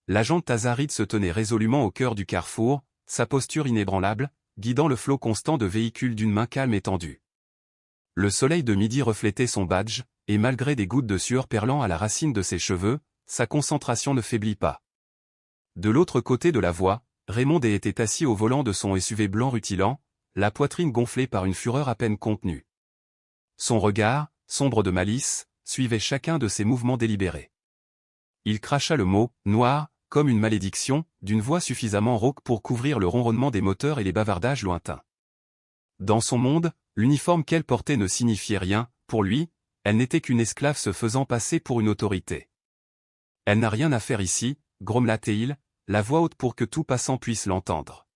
L'agent Tazarid se tenait résolument au cœur du carrefour, sa posture inébranlable, guidant le flot constant de véhicules d'une main calme et tendue. Le soleil de midi reflétait son badge, et malgré des gouttes de sueur perlant à la racine de ses cheveux, sa concentration ne faiblit pas. De l'autre côté de la voie, Raymond D était assis au volant de son SUV blanc rutilant, la poitrine gonflée par une fureur à peine contenue. Son regard, sombre de malice, suivait chacun de ses mouvements délibérés. Il cracha le mot « noir » comme une malédiction, d'une voix suffisamment rauque pour couvrir le ronronnement des moteurs et les bavardages lointains. Dans son monde, l'uniforme qu'elle portait ne signifiait rien, pour lui, elle n'était qu'une esclave se faisant passer pour une autorité. Elle n'a rien à faire ici, grommela-t-il, la voix haute pour que tout passant puisse l'entendre.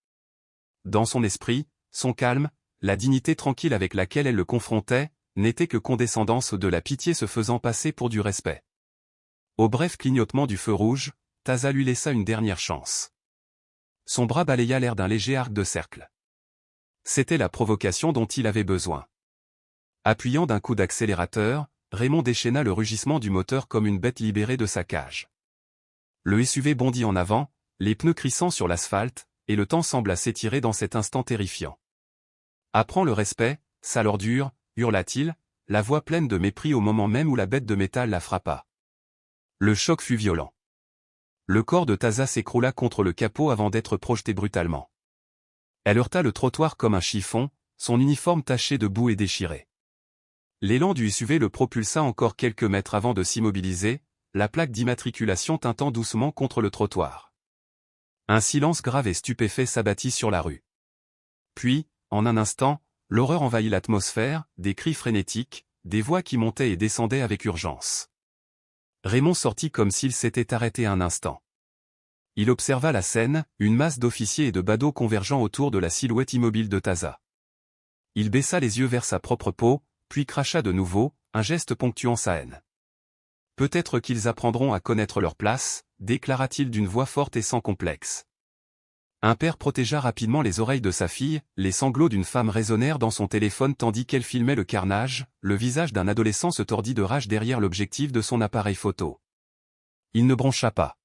Dans son esprit, son calme, la dignité tranquille avec laquelle elle le confrontait, n'était que condescendance de la pitié se faisant passer pour du respect. Au bref clignotement du feu rouge, Taza lui laissa une dernière chance. Son bras balaya l'air d'un léger arc de cercle. C'était la provocation dont il avait besoin. Appuyant d'un coup d'accélérateur, Raymond déchaîna le rugissement du moteur comme une bête libérée de sa cage. Le SUV bondit en avant, les pneus crissant sur l'asphalte, et le temps sembla s'étirer dans cet instant terrifiant. « Apprends le respect, sale ordure !» hurla-t-il, la voix pleine de mépris au moment même où la bête de métal la frappa. Le choc fut violent. Le corps de Taza s'écroula contre le capot avant d'être projeté brutalement. Elle heurta le trottoir comme un chiffon, son uniforme taché de boue et déchiré. L'élan du SUV le propulsa encore quelques mètres avant de s'immobiliser, la plaque d'immatriculation tintant doucement contre le trottoir. Un silence grave et stupéfait s'abattit sur la rue. Puis, en un instant, l'horreur envahit l'atmosphère, des cris frénétiques, des voix qui montaient et descendaient avec urgence. Raymond sortit comme s'il s'était arrêté un instant. Il observa la scène, une masse d'officiers et de badauds convergeant autour de la silhouette immobile de Taza. Il baissa les yeux vers sa propre peau, puis cracha de nouveau, un geste ponctuant sa haine. « Peut-être qu'ils apprendront à connaître leur place », déclara-t-il d'une voix forte et sans complexe. Un père protégea rapidement les oreilles de sa fille, les sanglots d'une femme résonnèrent dans son téléphone tandis qu'elle filmait le carnage, le visage d'un adolescent se tordit de rage derrière l'objectif de son appareil photo. Il ne broncha pas.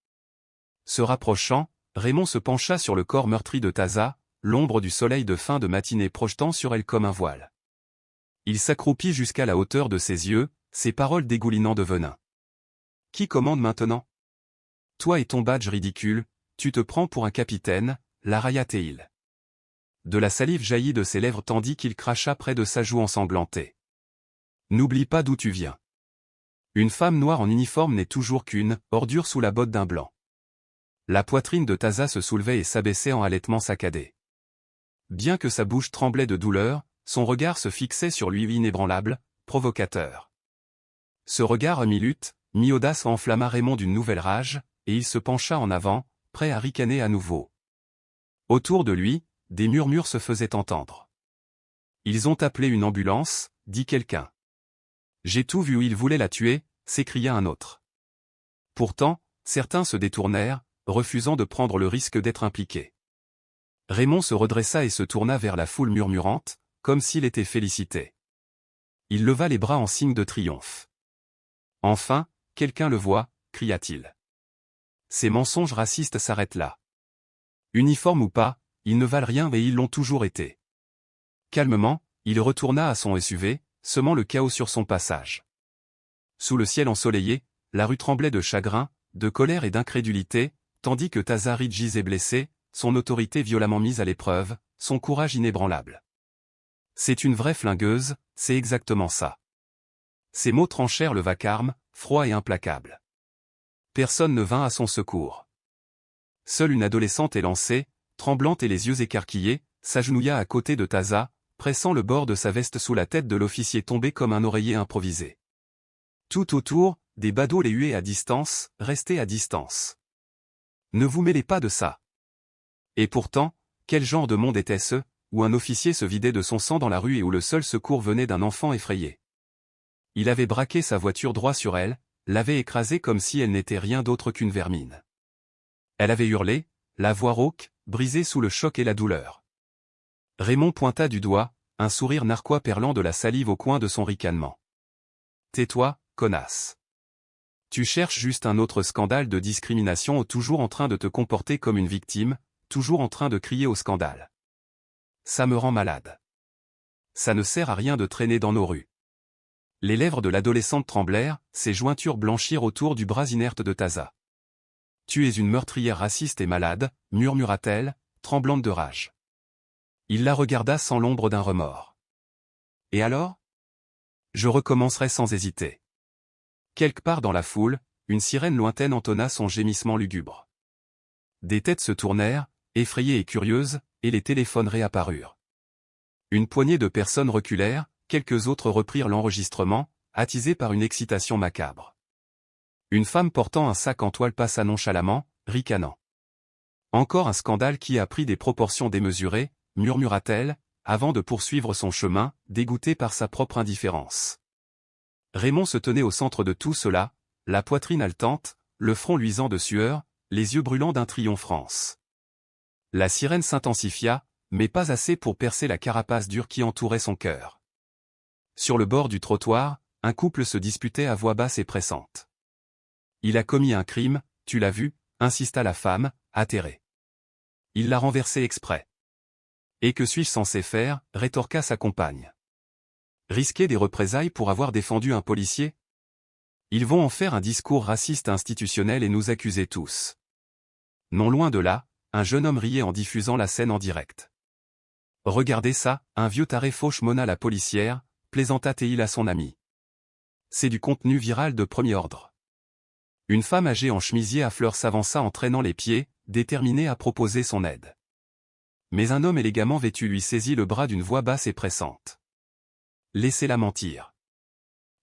Se rapprochant, Raymond se pencha sur le corps meurtri de Taza, l'ombre du soleil de fin de matinée projetant sur elle comme un voile. Il s'accroupit jusqu'à la hauteur de ses yeux, ses paroles dégoulinant de venin. « Qui commande maintenant ? Toi et ton badge ridicule, tu te prends pour un capitaine ?» la railla-t-il. De la salive jaillit de ses lèvres tandis qu'il cracha près de sa joue ensanglantée. « N'oublie pas d'où tu viens. Une femme noire en uniforme n'est toujours qu'une ordure sous la botte d'un blanc. » La poitrine de Taza se soulevait et s'abaissait en halètement saccadé. Bien que sa bouche tremblait de douleur, son regard se fixait sur lui inébranlable, provocateur. Ce regard mi-lutte, mi-audace enflamma Raymond d'une nouvelle rage, et il se pencha en avant, prêt à ricaner à nouveau. Autour de lui, des murmures se faisaient entendre. « Ils ont appelé une ambulance », dit quelqu'un. « J'ai tout vu où ils voulaient la tuer », s'écria un autre. Pourtant, certains se détournèrent, refusant de prendre le risque d'être impliqués. Raymond se redressa et se tourna vers la foule murmurante, comme s'il était félicité. Il leva les bras en signe de triomphe. « Enfin, quelqu'un le voit », cria-t-il. Ces mensonges racistes s'arrêtent là. Uniforme ou pas, ils ne valent rien et ils l'ont toujours été. Calmement, il retourna à son SUV, semant le chaos sur son passage. Sous le ciel ensoleillé, la rue tremblait de chagrin, de colère et d'incrédulité, tandis que Tazarid gisait blessé, son autorité violemment mise à l'épreuve, son courage inébranlable. « C'est une vraie flingueuse, c'est exactement ça. » Ces mots tranchèrent le vacarme, froid et implacable. Personne ne vint à son secours. Seule une adolescente élancée, tremblante et les yeux écarquillés, s'agenouilla à côté de Taza, pressant le bord de sa veste sous la tête de l'officier tombé comme un oreiller improvisé. Tout autour, des badauds les huaient à distance, restez à distance. Ne vous mêlez pas de ça. Et pourtant, quel genre de monde était-ce, où un officier se vidait de son sang dans la rue et où le seul secours venait d'un enfant effrayé. Il avait braqué sa voiture droit sur elle, l'avait écrasée comme si elle n'était rien d'autre qu'une vermine. Elle avait hurlé, la voix rauque, brisée sous le choc et la douleur. Raymond pointa du doigt, un sourire narquois perlant de la salive au coin de son ricanement. « Tais-toi, connasse. Tu cherches juste un autre scandale de discrimination ou toujours en train de te comporter comme une victime, toujours en train de crier au scandale. Ça me rend malade. Ça ne sert à rien de traîner dans nos rues. Les lèvres de l'adolescente tremblèrent, ses jointures blanchirent autour du bras inerte de Taza. Tu es une meurtrière raciste et malade, murmura-t-elle, tremblante de rage. Il la regarda sans l'ombre d'un remords. Et alors? Je recommencerai sans hésiter. Quelque part dans la foule, une sirène lointaine entonna son gémissement lugubre. Des têtes se tournèrent, effrayées et curieuses, et les téléphones réapparurent. Une poignée de personnes reculèrent, quelques autres reprirent l'enregistrement, attisés par une excitation macabre. Une femme portant un sac en toile passa nonchalamment, ricanant. Encore un scandale qui a pris des proportions démesurées, murmura-t-elle, avant de poursuivre son chemin, dégoûtée par sa propre indifférence. Raymond se tenait au centre de tout cela, la poitrine haletante, le front luisant de sueur, les yeux brûlants d'un triomphance. La sirène s'intensifia, mais pas assez pour percer la carapace dure qui entourait son cœur. Sur le bord du trottoir, un couple se disputait à voix basse et pressante. Il a commis un crime, tu l'as vu, insista la femme, atterrée. Il l'a renversé exprès. Et que suis-je censé faire, rétorqua sa compagne. Risquer des représailles pour avoir défendu un policier? Ils vont en faire un discours raciste institutionnel et nous accuser tous. Non loin de là, un jeune homme riait en diffusant la scène en direct. Regardez ça, un vieux taré fauche mona la policière, plaisanta Théil à son ami. C'est du contenu viral de premier ordre. Une femme âgée en chemisier à fleurs s'avança en traînant les pieds, déterminée à proposer son aide. Mais un homme élégamment vêtu lui saisit le bras d'une voix basse et pressante. Laissez-la mentir.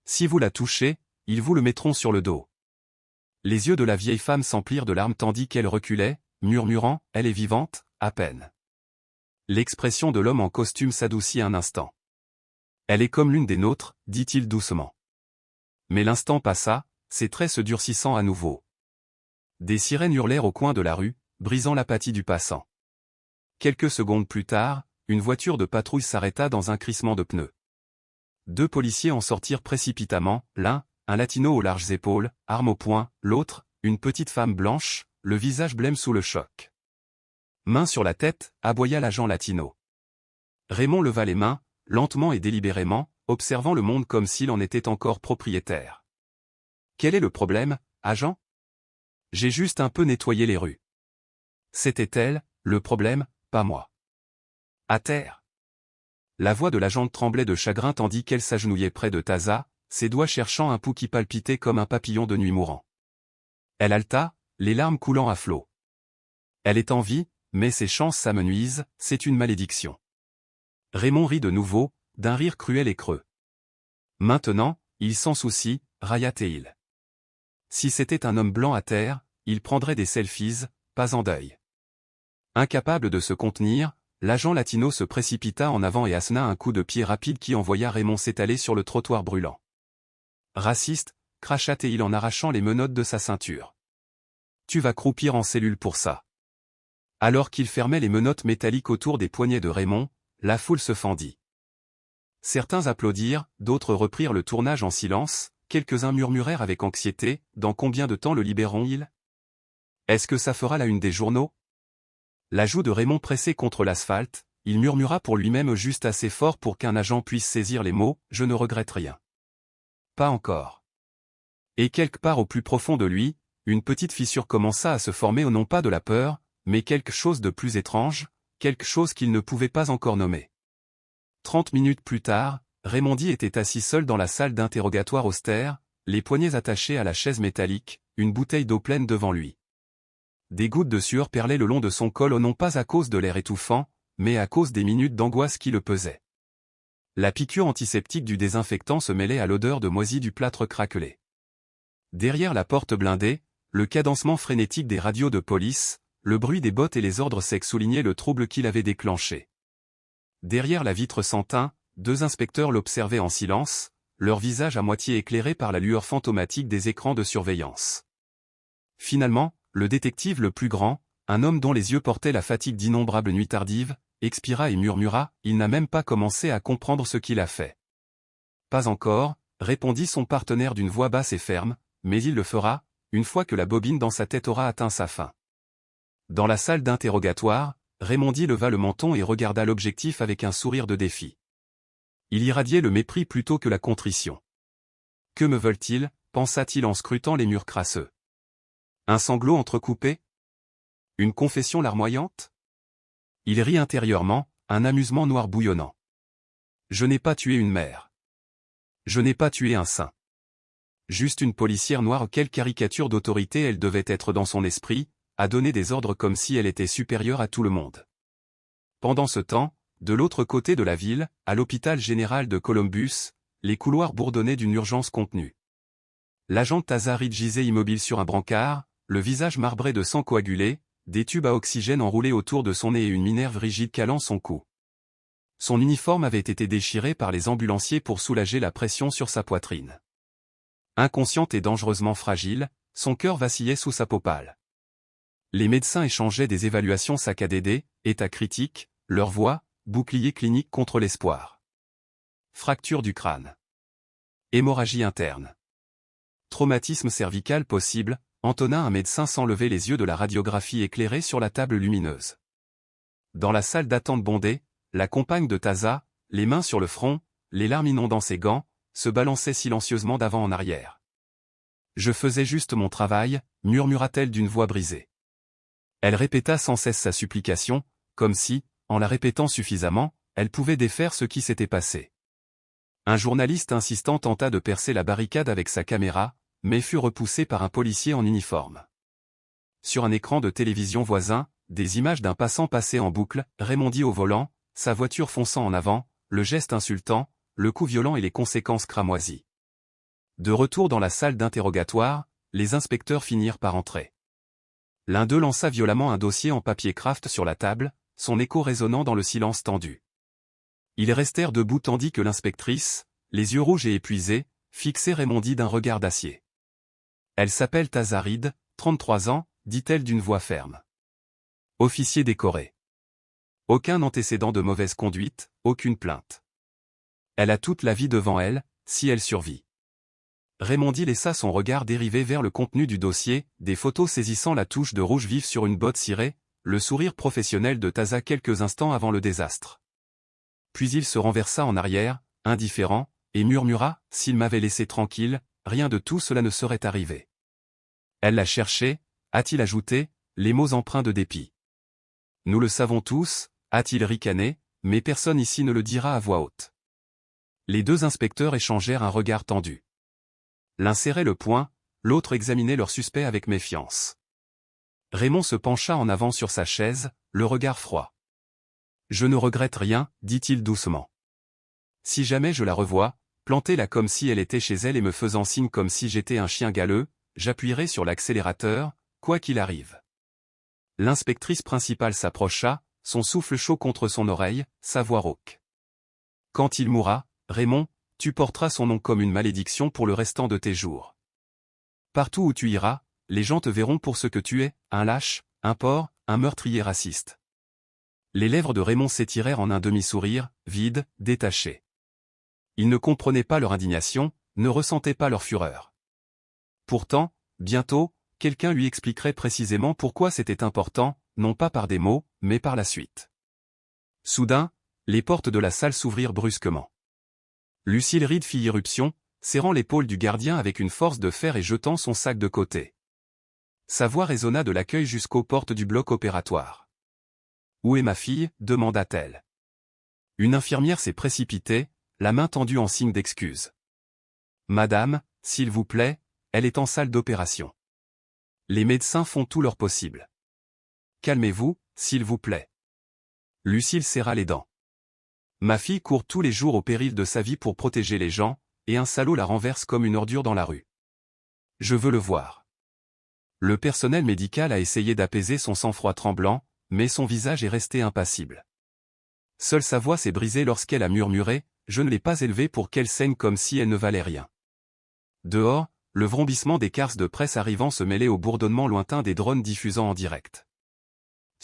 Si vous la touchez, ils vous le mettront sur le dos. Les yeux de la vieille femme s'emplirent de larmes tandis qu'elle reculait, murmurant, elle est vivante, à peine. L'expression de l'homme en costume s'adoucit un instant. Elle est comme l'une des nôtres, dit-il doucement. Mais l'instant passa, ses traits se durcissant à nouveau. Des sirènes hurlèrent au coin de la rue, brisant l'apathie du passant. Quelques secondes plus tard, une voiture de patrouille s'arrêta dans un crissement de pneus. 2 policiers en sortirent précipitamment, l'un, un latino aux larges épaules, arme au poing, l'autre, une petite femme blanche, le visage blême sous le choc. Main sur la tête, aboya l'agent latino. Raymond leva les mains, lentement et délibérément, observant le monde comme s'il en était encore propriétaire. Quel est le problème, agent? J'ai juste un peu nettoyé les rues. C'était elle, le problème, pas moi. À terre. La voix de l'agente tremblait de chagrin tandis qu'elle s'agenouillait près de Taza, ses doigts cherchant un pouls qui palpitait comme un papillon de nuit mourant. Elle haleta, les larmes coulant à flots. Elle est en vie, mais ses chances s'amenuisent, c'est une malédiction. Raymond rit de nouveau, d'un rire cruel et creux. Maintenant, il s'en soucie, railla Théil. Si c'était un homme blanc à terre, il prendrait des selfies, pas en deuil. Incapable de se contenir, l'agent latino se précipita en avant et assena un coup de pied rapide qui envoya Raymond s'étaler sur le trottoir brûlant. Raciste, cracha Théil en arrachant les menottes de sa ceinture. Tu vas croupir en cellule pour ça. Alors qu'il fermait les menottes métalliques autour des poignets de Raymond, la foule se fendit. Certains applaudirent, d'autres reprirent le tournage en silence, quelques-uns murmurèrent avec anxiété, dans combien de temps le libéreront-ils? Est-ce que ça fera la une des journaux? La joue de Raymond pressée contre l'asphalte, il murmura pour lui-même juste assez fort pour qu'un agent puisse saisir les mots, je ne regrette rien. Pas encore. Et quelque part au plus profond de lui, une petite fissure commença à se former au non pas de la peur, mais quelque chose de plus étrange, quelque chose qu'il ne pouvait pas encore nommer. 30 minutes plus tard, Raymondi était assis seul dans la salle d'interrogatoire austère, les poignets attachés à la chaise métallique, une bouteille d'eau pleine devant lui. Des gouttes de sueur perlaient le long de son col non pas à cause de l'air étouffant, mais à cause des minutes d'angoisse qui le pesaient. La piqûre antiseptique du désinfectant se mêlait à l'odeur de moisi du plâtre craquelé. Derrière la porte blindée, le cadencement frénétique des radios de police, le bruit des bottes et les ordres secs soulignaient le trouble qu'il avait déclenché. Derrière la vitre sans teint, 2 inspecteurs l'observaient en silence, leur visage à moitié éclairé par la lueur fantomatique des écrans de surveillance. Finalement, le détective le plus grand, un homme dont les yeux portaient la fatigue d'innombrables nuits tardives, expira et murmura, il n'a même pas commencé à comprendre ce qu'il a fait. Pas encore, répondit son partenaire d'une voix basse et ferme, mais il le fera, une fois que la bobine dans sa tête aura atteint sa fin. Dans la salle d'interrogatoire, Raymondi leva le menton et regarda l'objectif avec un sourire de défi. Il irradiait le mépris plutôt que la contrition. Que me veulent-ils, pensa-t-il en scrutant les murs crasseux. Un sanglot entrecoupé? Une confession larmoyante? Il rit intérieurement, un amusement noir bouillonnant. Je n'ai pas tué une mère. Je n'ai pas tué un saint. Juste une policière noire, quelle caricature d'autorité elle devait être dans son esprit, à donner des ordres comme si elle était supérieure à tout le monde. Pendant ce temps, de l'autre côté de la ville, à l'hôpital général de Columbus, les couloirs bourdonnaient d'une urgence contenue. L'agent Taza Reed gisait immobile sur un brancard, le visage marbré de sang coagulé, des tubes à oxygène enroulés autour de son nez et une minerve rigide calant son cou. Son uniforme avait été déchiré par les ambulanciers pour soulager la pression sur sa poitrine. Inconsciente et dangereusement fragile, son cœur vacillait sous sa peau pâle. Les médecins échangeaient des évaluations saccadées, état critique, leur voix, bouclier clinique contre l'espoir. Fracture du crâne. Hémorragie interne. Traumatisme cervical possible, entonna un médecin sans lever les yeux de la radiographie éclairée sur la table lumineuse. Dans la salle d'attente bondée, la compagne de Taza, les mains sur le front, les larmes inondant ses gants, se balançait silencieusement d'avant en arrière. « Je faisais juste mon travail », murmura-t-elle d'une voix brisée. Elle répéta sans cesse sa supplication, comme si, en la répétant suffisamment, elle pouvait défaire ce qui s'était passé. Un journaliste insistant tenta de percer la barricade avec sa caméra, mais fut repoussé par un policier en uniforme. Sur un écran de télévision voisin, des images d'un passant passé en boucle, Raymondi au volant, sa voiture fonçant en avant, le geste insultant, le coup violent et les conséquences cramoisies. De retour dans la salle d'interrogatoire, les inspecteurs finirent par entrer. L'un d'eux lança violemment un dossier en papier craft sur la table, son écho résonnant dans le silence tendu. Ils restèrent debout tandis que l'inspectrice, les yeux rouges et épuisés, fixait Raymondi d'un regard d'acier. « Elle s'appelle Taza Reed, 33 ans, dit-elle d'une voix ferme. Officier décoré. Aucun antécédent de mauvaise conduite, aucune plainte. Elle a toute la vie devant elle, si elle survit. » Raymondi laissa son regard dériver vers le contenu du dossier, des photos saisissant la touche de rouge vif sur une botte cirée, le sourire professionnel de Taza quelques instants avant le désastre. Puis il se renversa en arrière, indifférent, et murmura, « S'il m'avait laissé tranquille, rien de tout cela ne serait arrivé. » Elle l'a cherché, a-t-il ajouté, les mots empreints de dépit. Nous le savons tous, a-t-il ricané, mais personne ici ne le dira à voix haute. Les deux inspecteurs échangèrent un regard tendu. L'un serrait le poing, l'autre examinait leur suspect avec méfiance. Raymond se pencha en avant sur sa chaise, le regard froid. « Je ne regrette rien, dit-il doucement. Si jamais je la revois, plantez-la comme si elle était chez elle et me faisant signe comme si j'étais un chien galeux, j'appuierai sur l'accélérateur, quoi qu'il arrive. » L'inspectrice principale s'approcha, son souffle chaud contre son oreille, sa voix rauque. « Quand il mourra, Raymond, tu porteras son nom comme une malédiction pour le restant de tes jours. Partout où tu iras, les gens te verront pour ce que tu es, un lâche, un porc, un meurtrier raciste. » Les lèvres de Raymond s'étirèrent en un demi-sourire, vide, détaché. Il ne comprenait pas leur indignation, ne ressentait pas leur fureur. Pourtant, bientôt, quelqu'un lui expliquerait précisément pourquoi c'était important, non pas par des mots, mais par la suite. Soudain, les portes de la salle s'ouvrirent brusquement. Lucille Reed fit irruption, serrant l'épaule du gardien avec une force de fer et jetant son sac de côté. Sa voix résonna de l'accueil jusqu'aux portes du bloc opératoire. « Où est ma fille » demanda-t-elle. Une infirmière s'est précipitée, la main tendue en signe d'excuse. « Madame, s'il vous plaît, elle est en salle d'opération. Les médecins font tout leur possible. Calmez-vous, s'il vous plaît. » Lucille serra les dents. « Ma fille court tous les jours au péril de sa vie pour protéger les gens, et un salaud la renverse comme une ordure dans la rue. Je veux le voir. » Le personnel médical a essayé d'apaiser son sang-froid tremblant, mais son visage est resté impassible. Seule sa voix s'est brisée lorsqu'elle a murmuré, « Je ne l'ai pas élevée pour qu'elle saigne comme si elle ne valait rien. » Dehors, le vrombissement des cars de presse arrivant se mêlait au bourdonnement lointain des drones diffusant en direct.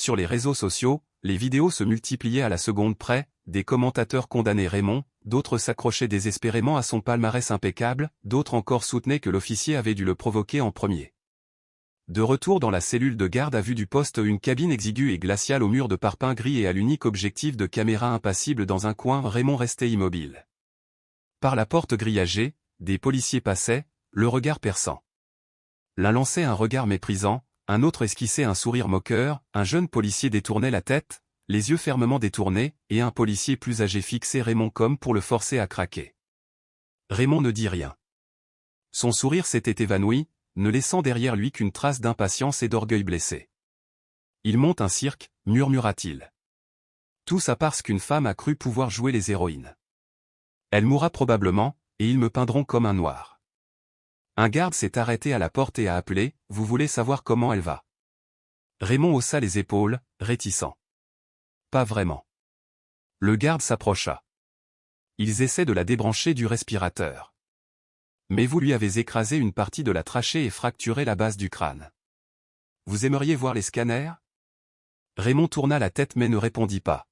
Sur les réseaux sociaux, les vidéos se multipliaient à la seconde près, des commentateurs condamnaient Raymond, d'autres s'accrochaient désespérément à son palmarès impeccable, d'autres encore soutenaient que l'officier avait dû le provoquer en premier. De retour dans la cellule de garde à vue du poste, une cabine exiguë et glaciale au mur de parpaing gris et à l'unique objectif de caméra impassible dans un coin, Raymond restait immobile. Par la porte grillagée, des policiers passaient, le regard perçant. L'un lançait un regard méprisant, un autre esquissait un sourire moqueur, un jeune policier détournait la tête, les yeux fermement détournés, et un policier plus âgé fixait Raymond comme pour le forcer à craquer. Raymond ne dit rien. Son sourire s'était évanoui, ne laissant derrière lui qu'une trace d'impatience et d'orgueil blessé. « Il monte un cirque », murmura-t-il. « Tout ça parce qu'une femme a cru pouvoir jouer les héroïnes. Elle mourra probablement, et ils me peindront comme un noir. » Un garde s'est arrêté à la porte et a appelé « Vous voulez savoir comment elle va ?» Raymond haussa les épaules, réticent. « Pas vraiment. » Le garde s'approcha. Ils essaient de la débrancher du respirateur. Mais vous lui avez écrasé une partie de la trachée et fracturé la base du crâne. Vous aimeriez voir les scanners? Raymond tourna la tête mais ne répondit pas.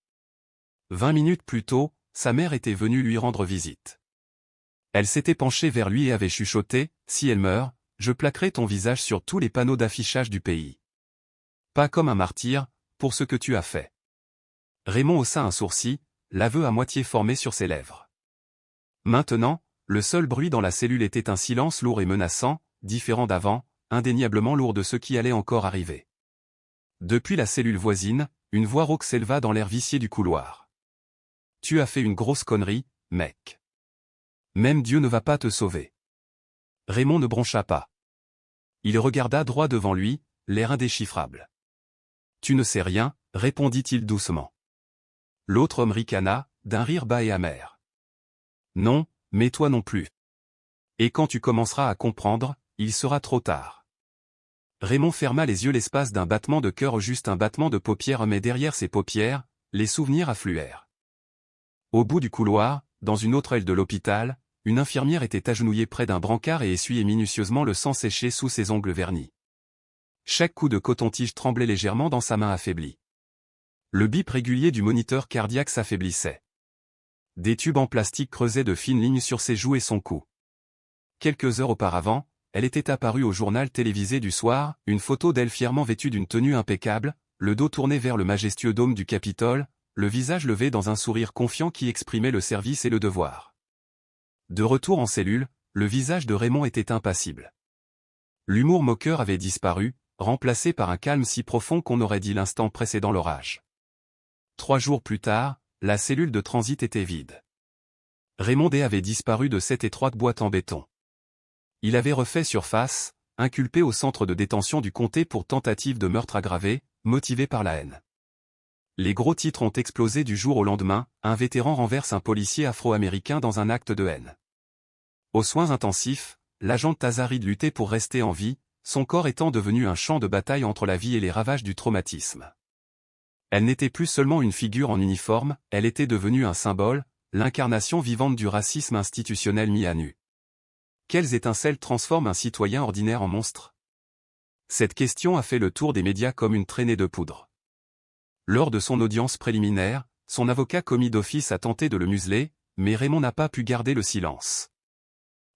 20 minutes plus tôt, sa mère était venue lui rendre visite. Elle s'était penchée vers lui et avait chuchoté, « Si elle meurt, je plaquerai ton visage sur tous les panneaux d'affichage du pays. Pas comme un martyr, pour ce que tu as fait. » Raymond haussa un sourcil, l'aveu à moitié formé sur ses lèvres. Maintenant, le seul bruit dans la cellule était un silence lourd et menaçant, différent d'avant, indéniablement lourd de ce qui allait encore arriver. Depuis la cellule voisine, une voix rauque s'éleva dans l'air vicié du couloir. « Tu as fait une grosse connerie, mec. Même Dieu ne va pas te sauver. » Raymond ne broncha pas. Il regarda droit devant lui, l'air indéchiffrable. « Tu ne sais rien, » répondit-il doucement. L'autre homme ricana, d'un rire bas et amer. « Non, mais toi non plus. Et quand tu commenceras à comprendre, il sera trop tard. » Raymond ferma les yeux l'espace d'un battement de cœur, juste un battement de paupières, mais derrière ses paupières, les souvenirs affluèrent. Au bout du couloir, dans une autre aile de l'hôpital, une infirmière était agenouillée près d'un brancard et essuyait minutieusement le sang séché sous ses ongles vernis. Chaque coup de coton-tige tremblait légèrement dans sa main affaiblie. Le bip régulier du moniteur cardiaque s'affaiblissait. Des tubes en plastique creusaient de fines lignes sur ses joues et son cou. Quelques heures auparavant, elle était apparue au journal télévisé du soir, une photo d'elle fièrement vêtue d'une tenue impeccable, le dos tourné vers le majestueux dôme du Capitole, le visage levé dans un sourire confiant qui exprimait le service et le devoir. De retour en cellule, le visage de Raymond était impassible. L'humour moqueur avait disparu, remplacé par un calme si profond qu'on aurait dit l'instant précédant l'orage. 3 jours plus tard, la cellule de transit était vide. Raymond D avait disparu de cette étroite boîte en béton. Il avait refait surface, inculpé au centre de détention du comté pour tentative de meurtre aggravé, motivé par la haine. Les gros titres ont explosé du jour au lendemain, un vétéran renverse un policier afro-américain dans un acte de haine. Aux soins intensifs, l'agent Tazaride luttait pour rester en vie, son corps étant devenu un champ de bataille entre la vie et les ravages du traumatisme. Elle n'était plus seulement une figure en uniforme, elle était devenue un symbole, l'incarnation vivante du racisme institutionnel mis à nu. Quelles étincelles transforment un citoyen ordinaire en monstre? Cette question a fait le tour des médias comme une traînée de poudre. Lors de son audience préliminaire, son avocat commis d'office a tenté de le museler, mais Raymond n'a pas pu garder le silence.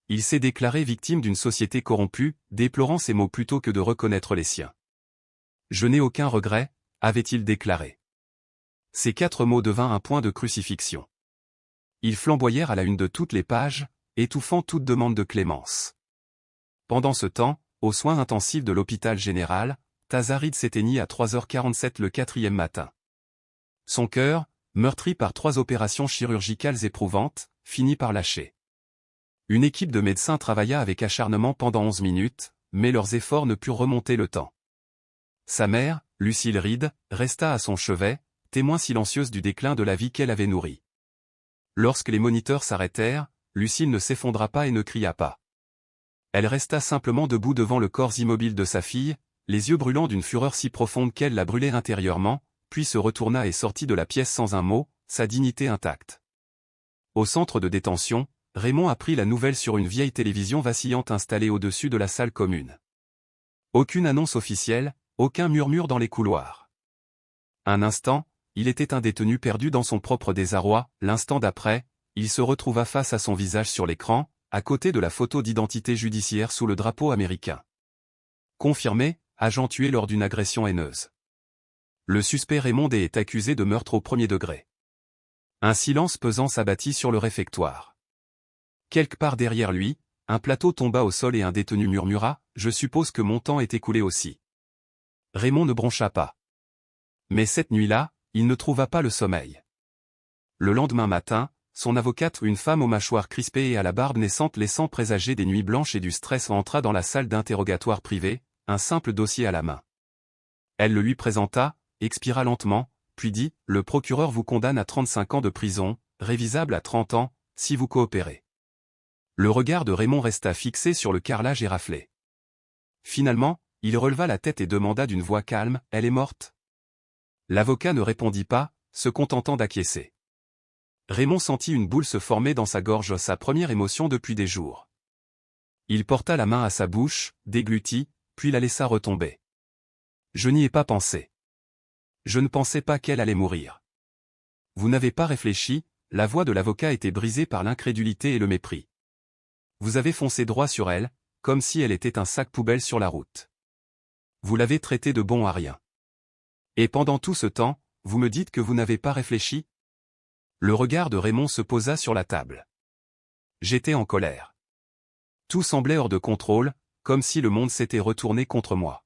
Il s'est déclaré victime d'une société corrompue, déplorant ces mots plutôt que de reconnaître les siens. « Je n'ai aucun regret », avait-il déclaré. Ces 4 mots devinrent un point de crucifixion. Ils flamboyèrent à la une de toutes les pages, étouffant toute demande de clémence. Pendant ce temps, aux soins intensifs de l'hôpital général, Tazaride s'éteignit à 3h47 le 4e matin. Son cœur, meurtri par 3 opérations chirurgicales éprouvantes, finit par lâcher. Une équipe de médecins travailla avec acharnement pendant 11 minutes, mais leurs efforts ne purent remonter le temps. Sa mère, Lucille Reed, resta à son chevet, témoin silencieuse du déclin de la vie qu'elle avait nourrie. Lorsque les moniteurs s'arrêtèrent, Lucille ne s'effondra pas et ne cria pas. Elle resta simplement debout devant le corps immobile de sa fille, les yeux brûlants d'une fureur si profonde qu'elle la brûlait intérieurement, puis se retourna et sortit de la pièce sans un mot, sa dignité intacte. Au centre de détention, Raymond apprit la nouvelle sur une vieille télévision vacillante installée au-dessus de la salle commune. Aucune annonce officielle, aucun murmure dans les couloirs. Un instant, il était un détenu perdu dans son propre désarroi, l'instant d'après, il se retrouva face à son visage sur l'écran, à côté de la photo d'identité judiciaire sous le drapeau américain. Confirmé, agent tué lors d'une agression haineuse. Le suspect Raymond D. est accusé de meurtre au premier degré. Un silence pesant s'abattit sur le réfectoire. Quelque part derrière lui, un plateau tomba au sol et un détenu murmura « Je suppose que mon temps est écoulé aussi ». Raymond ne broncha pas. Mais cette nuit-là, il ne trouva pas le sommeil. Le lendemain matin, son avocate, une femme aux mâchoires crispées et à la barbe naissante laissant présager des nuits blanches et du stress, entra dans la salle d'interrogatoire privée, un simple dossier à la main. Elle le lui présenta, expira lentement, puis dit « Le procureur vous condamne à 35 ans de prison, révisable à 30 ans, si vous coopérez ». Le regard de Raymond resta fixé sur le carrelage éraflé. Finalement, il releva la tête et demanda d'une voix calme « Elle est morte ?» L'avocat ne répondit pas, se contentant d'acquiescer. Raymond sentit une boule se former dans sa gorge, sa première émotion depuis des jours. Il porta la main à sa bouche, déglutit, puis la laissa retomber. Je n'y ai pas pensé. Je ne pensais pas qu'elle allait mourir. Vous n'avez pas réfléchi, la voix de l'avocat était brisée par l'incrédulité et le mépris. Vous avez foncé droit sur elle, comme si elle était un sac poubelle sur la route. Vous l'avez traitée de bon à rien. Et pendant tout ce temps, vous me dites que vous n'avez pas réfléchi ? Le regard de Raymond se posa sur la table. J'étais en colère. Tout semblait hors de contrôle, comme si le monde s'était retourné contre moi.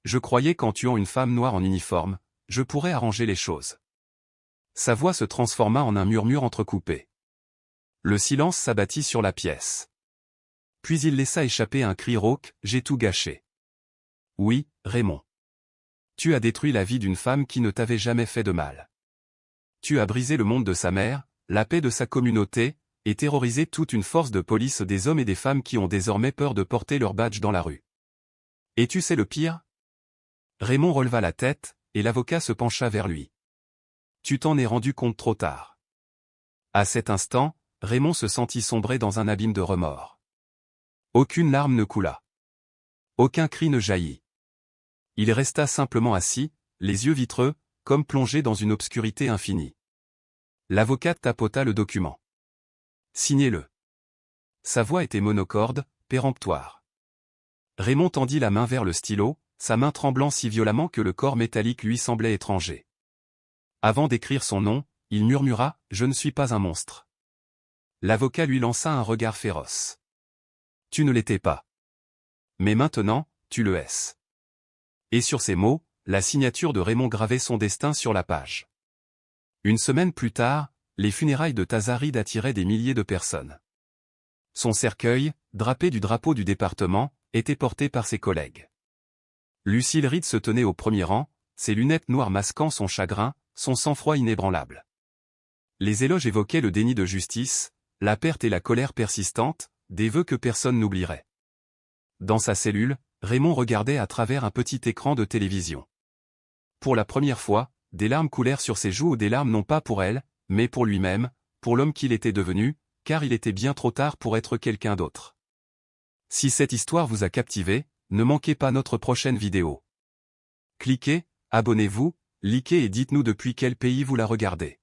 Je croyais qu'en tuant une femme noire en uniforme, je pourrais arranger les choses. Sa voix se transforma en un murmure entrecoupé. Le silence s'abattit sur la pièce. Puis il laissa échapper un cri rauque, j'ai tout gâché. Oui, Raymond. Tu as détruit la vie d'une femme qui ne t'avait jamais fait de mal. Tu as brisé le monde de sa mère, la paix de sa communauté, et terrorisé toute une force de police des hommes et des femmes qui ont désormais peur de porter leur badge dans la rue. Et tu sais le pire ? Raymond releva la tête, et l'avocat se pencha vers lui. Tu t'en es rendu compte trop tard. À cet instant, Raymond se sentit sombrer dans un abîme de remords. Aucune larme ne coula. Aucun cri ne jaillit. Il resta simplement assis, les yeux vitreux, comme plongé dans une obscurité infinie. L'avocate tapota le document. Signez-le. Sa voix était monocorde, péremptoire. Raymond tendit la main vers le stylo, sa main tremblant si violemment que le corps métallique lui semblait étranger. Avant d'écrire son nom, il murmura « Je ne suis pas un monstre ». L'avocat lui lança un regard féroce. Tu ne l'étais pas. Mais maintenant, tu le es. Et sur ces mots, la signature de Raymond gravait son destin sur la page. Une semaine plus tard, les funérailles de Tazaride attiraient des milliers de personnes. Son cercueil, drapé du drapeau du département, était porté par ses collègues. Lucille Reed se tenait au premier rang, ses lunettes noires masquant son chagrin, son sang-froid inébranlable. Les éloges évoquaient le déni de justice, la perte et la colère persistante, des vœux que personne n'oublierait. Dans sa cellule, Raymond regardait à travers un petit écran de télévision. Pour la première fois, des larmes coulèrent sur ses joues, des larmes non pas pour elle, mais pour lui-même, pour l'homme qu'il était devenu, car il était bien trop tard pour être quelqu'un d'autre. Si cette histoire vous a captivé, ne manquez pas notre prochaine vidéo. Cliquez, abonnez-vous, likez et dites-nous depuis quel pays vous la regardez.